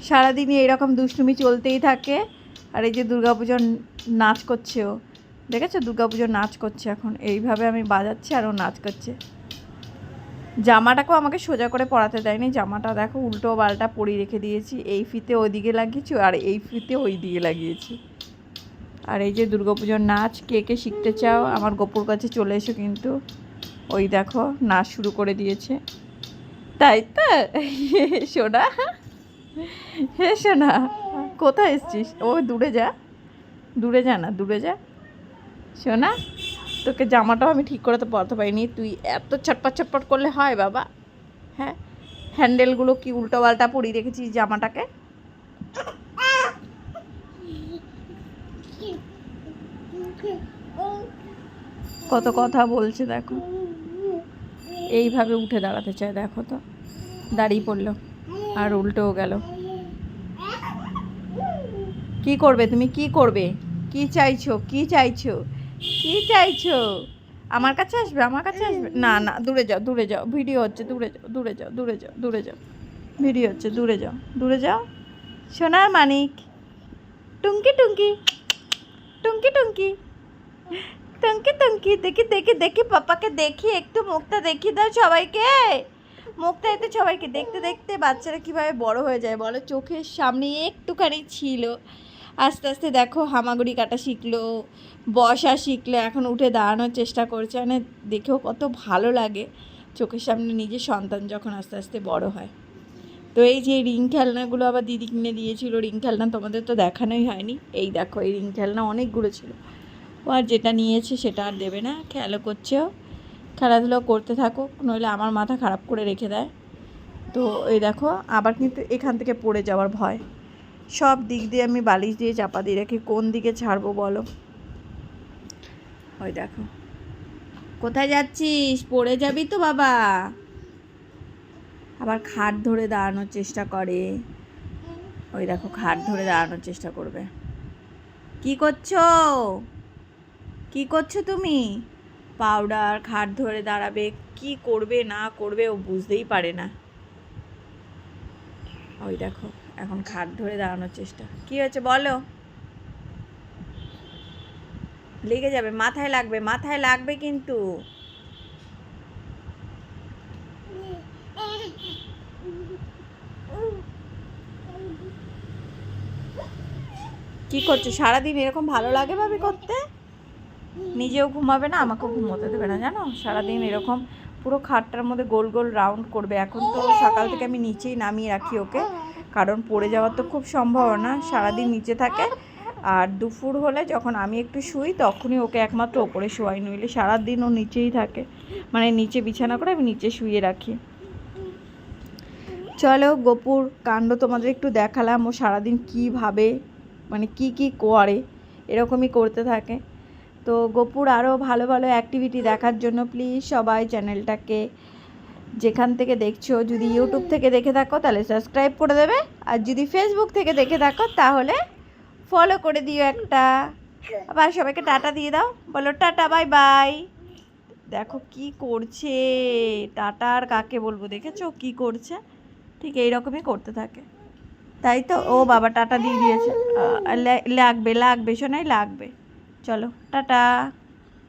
সারাদিনই এইরকম দুষ্টুমি চলতেই থাকে। আর এই যে দুর্গাপুজোর নাচ করছে ও, দেখেছো দুর্গাপুজোর নাচ করছে এখন, এইভাবে আমি বাজাচ্ছি আর ও নাচ করছে। জামাটাকেও আমাকে সোজা করে পরাতে দেয়নি, জামাটা দেখো উল্টো পাল্টা পরিয়ে রেখে দিয়েছি, এই ফিতে ওইদিকে লাগিয়েছি আর এই ফিতে ওই দিকে লাগিয়েছি। আর এই যে দুর্গাপুজোর নাচ, কে কে শিখতে চাও আমার গোপুর কাছে চলে এসো কিন্তু। ওই দেখো নাচ শুরু করে দিয়েছে, তাই তো সোনা, হে সোনা কোথায় এসছিস? ও দূরে যা, দূরে যা না, দূরে যা সোনা। তোকে জামাটাও আমি ঠিক করে তো পরাতে পারিনি, তুই এত ছটপট ছটপট করলে হয় বাবা? হ্যাঁ, হ্যান্ডেলগুলো কি উল্টো পাল্টা পরিয়ে রেখেছিস জামাটাকে। কত কথা বলছে দেখো, এইভাবে উঠে দাঁড়াতে চায়, দেখো তো দাঁড়িয়ে পড়লো আর উল্টেও গেল। কি করবে তুমি, কি করবে, কি চাইছো, কি চাইছো, কি চাইছো? আমার কাছে আসবে, আমার কাছে আসবে না, না দূরে যাও, দূরে যাও, ভিডিও হচ্ছে, দূরে যাও, দূরে যাও, দূরে যাও, দূরে যাও, ভিডিও হচ্ছে, দূরে যাও, দূরে যাও। সোনার মানিক, টুঙ্কি টুঙ্কি, টুঙ্কি টুঙ্কি, টুঙ্কি টুঙ্কি, দেখি দেখি দেখি পাপাকে দেখি, একটু মুখটা দেখিয়ে দাও সবাইকে, মুখটা একটু সবাইকে। দেখতে দেখতে বাচ্চারা কীভাবে বড় হয়ে যায় বলো, চোখের সামনে একটুখানি ছিল, আস্তে আস্তে দেখো হামাগুড়ি কাটা শিখলো, বসা শিখলো, এখন উঠে দাঁড়ানোর চেষ্টা করছে। মানে দেখেও কত ভালো লাগে চোখের সামনে নিজের সন্তান যখন আস্তে আস্তে বড় হয়। তো এই যে রিং খেলনাগুলো আবার দিদি কিনে দিয়েছিল, রিং খেলনা তোমাদের তো দেখানোই হয়নি। এই দেখো এই রিং খেলনা অনেকগুলো ছিল, ও আর যেটা নিয়েছে সেটা আর দেবে না, খেয়ালও করছেও, খেলাধুলো করতে থাকুক, নইলে আমার মাথা খারাপ করে রেখে দেয়। তো এই দেখো আবার কিন্তু এখান থেকে পড়ে যাওয়ার ভয়, সব দিক দিয়ে আমি বালিশ দিয়ে চাপা দিয়ে রাখি, কোন দিকে ছাড়বো বলো। ওই দেখো, কোথায় যাচ্ছিস, পড়ে যাবি তো বাবা। আবার খাট ধরে দাঁড়ানোর চেষ্টা করে, ওই দেখো খাট ধরে দাঁড়ানোর চেষ্টা করবে। কি করছো, কি করছো তুমি? পাউডার, খাট ধরে দাঁড়াবে, কি করবে না করবে ও বুঝতেই পারে না। ওই দেখো এখন খাট ধরে দাঁড়ানোর চেষ্টা। কি হয়েছে বলো? লেগে যাবে, মাথায় লাগবে, মাথায় লাগবে কিন্তু। কি করছো সারাদিন এরকম? ভালো লাগে ভাবে করতে? নিজেও ঘুমাবে না, আমাকেও ঘুমোতে দেবে না জানো, সারাদিন এরকম পুরো খাটটার মধ্যে গোল গোল রাউন্ড করবে। এখন তো সকাল থেকে আমি নিচেই নামিয়ে রাখি ওকে, কারণ পড়ে যাওয়ার তো খুব সম্ভাবনা, সারাদিন নিচে থাকে। আর দুপুর হলে যখন আমি একটু শুই তখনই ওকে একমাত্র ওপরে শোয়াই, নইলে সারাদিন ও নিচেই থাকে, মানে নিচে বিছানা করে আমি নিচে শুয়ে রাখি। চলো গোপুর কাণ্ড তোমাদের একটু দেখালাম, ও সারাদিন কীভাবে মানে কি করে, এরকমই করতে থাকে। তো গোপুর আরও ভালো ভালো অ্যাক্টিভিটি দেখার জন্য প্লিজ সবাই চ্যানেলটাকে যেখান থেকে দেখছো, যদি ইউটিউব থেকে দেখে থাকো তাহলে সাবস্ক্রাইব করে দেবে, আর যদি ফেসবুক থেকে দেখে থাকো তাহলে ফলো করে দিও একটা। আবার সবাইকে টাটা দিয়ে দাও, বলো টাটা, বাই বাই। দেখো কি করছে, টাটা আর কাকে বলবো, দেখেছো কি করছে, ঠিক এইরকমই করতে থাকে, তাই তো। ও বাবা টাটা দিয়ে দিয়েছে, লাগবে লাগবে শোনাই লাগবে, চলো টাটা।